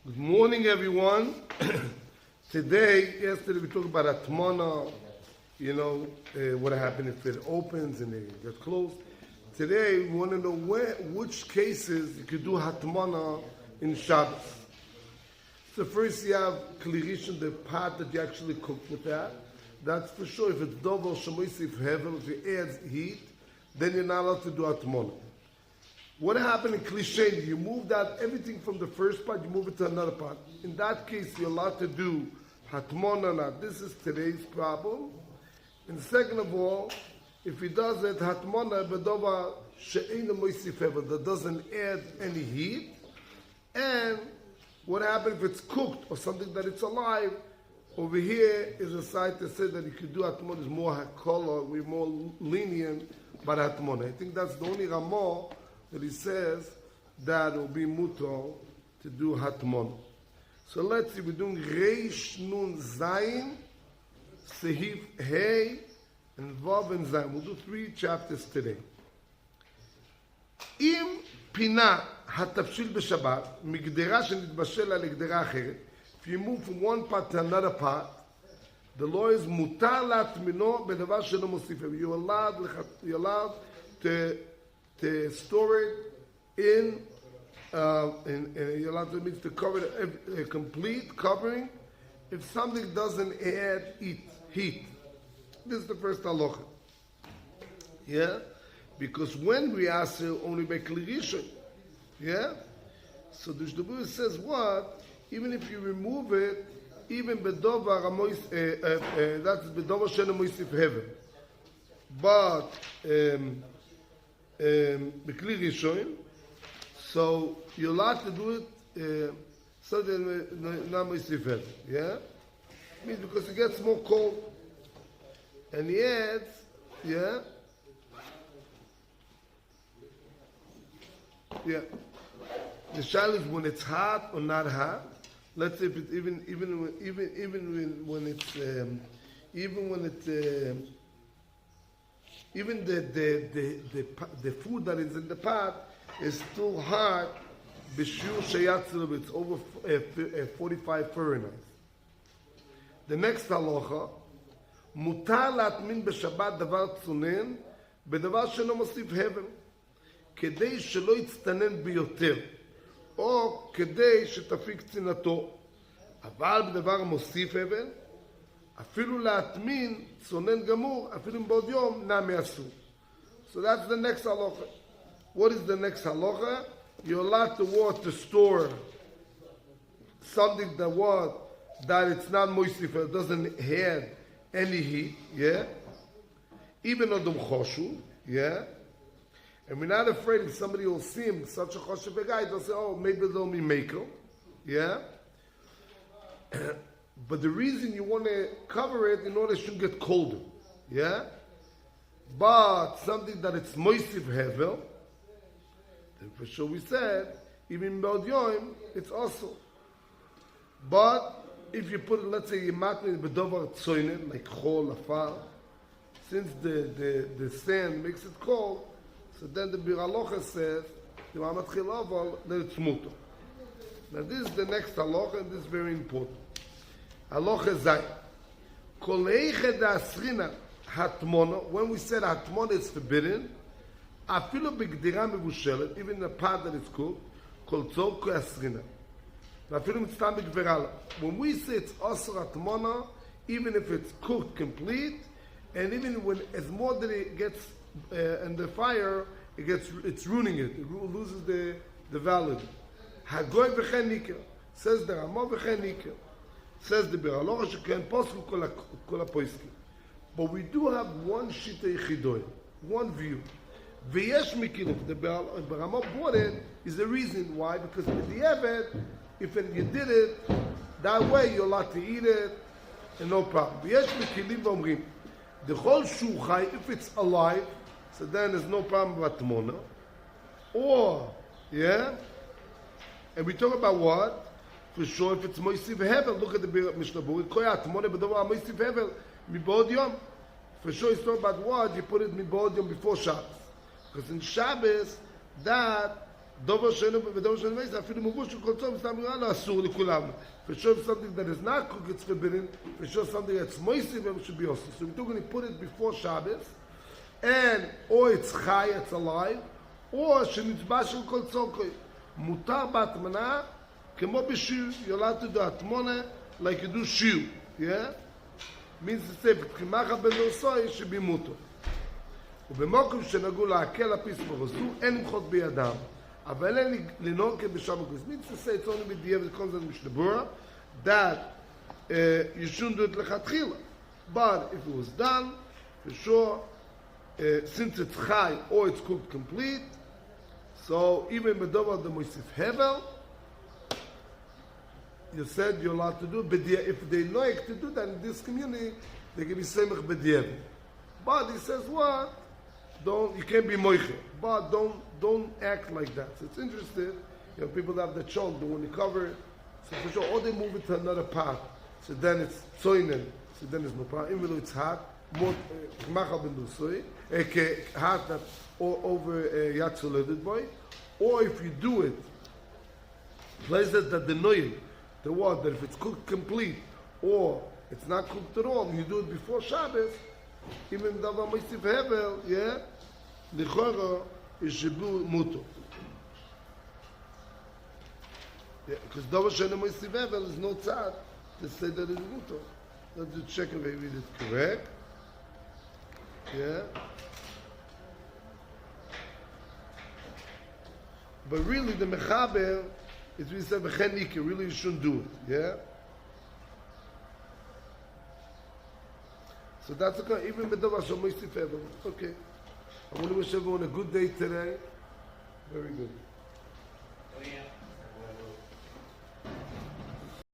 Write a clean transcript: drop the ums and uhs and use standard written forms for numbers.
Good morning, everyone. Yesterday we talked about HATMANA, what happened if it opens and it gets closed. Today we want to know which cases you could do HATMANA in Shabbos. So first you have klirishon, the pot that you actually cook with that. That's for sure. If it's dovel, shemoisif, hevel, if it adds heat, then you're not allowed to do HATMANA. What happened in Klisheni? You moved out everything from the first part, you move it to another part. In that case, you're allowed to do HATMANA. Now, this is today's problem. And second of all, if he does it, HATMANA bedova she'eina moisif hevel, that doesn't add any heat. And what happened if it's cooked or something that it's alive? Over here is a side that says that you could do HATMANA is more hakola, we're more lenient about HATMANA. I think that's the only Ramah that he says that it will be mutar to do HATMANA. So let's see, we're doing Reish Nun Zayin, Seif Hey, and Vav and Zayin. We'll do 3 chapters today. Im Pina HaTafshil B'Shabbat, Migdera Shenitbashel Al Gdera Acheret, if you move from one part to another part, the law is mutar latmino bedavar shelo mosifem. You're allowed to store it in you're allowed to cover a complete covering if something doesn't add heat. This is the first halacha. Yeah? Because when we ask only by klirishon, yeah? So the Mishnah Brurah says what? Even if you remove it, even bedovar that's bedovar shelo moisif hevel. But B'kli Rishonim, so you're allowed to do it so that not moisif hevel. Yeah? Means because it gets more cold. And he adds, yeah? Yeah. The shayla is when it's hot or not hot. Let's say if it's even when it's the food that is in the pot is still hot. B'shur sheyatzil, it's over 45 Fahrenheit. The next halacha, mutar latmin b'shabbat davar tzunen b'davar shelo mosif hevel, kedei shelo yitztanen biyoter. או כדי שתפיק צנתו. אבל בדבר מוסיף אבל, אפילו להטמין צונן גמור, אפילו בעוד יום נמי אסור. So that's the next halacha. What is the next halacha? You're allowed to store something that it's not moistif, it doesn't have any heat, yeah? Even on the choshu, yeah? And we're not afraid if somebody will see him, such a choshev guy, they'll say, oh, maybe they'll be makel. Yeah? But the reason you want to cover it in order it shouldn't get colder. Yeah? But something that it's moisif hevel, then for sure we said, even B'od Yom, it's also. But if you put it, let's say, matni b'dovar tzoinen, like chol, afar, since the sand makes it cold, so then the Biralocha says, that it's mutar. Now this is the next halacha, and this is very important. Halacha Zayin. Kol eiche da'asrina HATMANA, when we said HATMANA is forbidden, afilu b'gdira mevushelet, even in a pot that is cooked, kol tzor k'asrina. Afilu mitztam b'gverala. When we say it's asur HATMANA, even if it's cooked complete, and even when as more that it gets and the fire, it's ruining it. It loses the value. Hagoy v'chen nikel. Says the Ramah v'chen nikel. Says the Biralocha sheken posku kol ha-poiskim. But we do have one shita yichidoy, one view. V'yesh mikiluf. The Ramah brought it is the reason why, because in the Eved, if you did it that way, you're allowed to eat it, and no problem. V'yesh mikilim v'omrim. The whole shuchai, if it's alive, so then there's no problem with HATMANA. Or, yeah? And we talk about what? For sure, if it's moisif hevel, look at the Mishnah Brurah. Koya HATMANA b'davar moisif hevel, mibod yom. For sure, it's talking about what? You put it mibod yom before Shabbos. Because in Shabbos, that דבר שאינו מייסר, אפילו מבוש של כל צום, סתם נראה לו אסור לכולם. For sure something that is not cooked, it's forbidden. For sure something that's moisiv, it should be also. So we're going to put it before Shabbos, and or it's chai, it's alive, or שנצבע של כל צום. מותר בהטמנה, כמו בשיר, you're allowed to do HATMANA like you do shir. Yeah? Means to say, בתחימחה בנוסוי, should be mutar. ובמוקם שנגעו להקל הפיס ברזו, אין למחות בידם. אבל אין לנהוג כבשם הגוס. Means to say, it's only בדיעבד, it comes out of Mishnah Brurah, that you shouldn't do it lechatchila. But if it was done, for sure, since it's chai or it's cooked complete, so even bedover the moisif hevel, you said you're allowed to do it. If they like to do that in this community, they can be semech b'di'evet. But he says what? You can't be moiche. But don't act like that. So it's interesting. You know, people have the chunk, but when they cover it, so for sure, or they move it to another pot. So then it's tzoinen. So then it's no problem. Even though it's hot, more machal ben dusoi, hot that over yatzuleded boy. Or if you do it, places that the noyim, the what, that if it's cooked complete, or it's not cooked at all, and you do it before Shabbos, even davar moisif hevel, yeah, lichora is shibu muto. Yeah, because davar shena moisif hevel is no tzad to say that it's muto. Let's just check if I read it correct. Yeah. But really, the mechaber is we say mechanik. Really, you shouldn't do it. Yeah. So that's okay. Even b'davar shel moisif hevel. Okay. I want to wish everyone a good day today. Very good. Oh, yeah.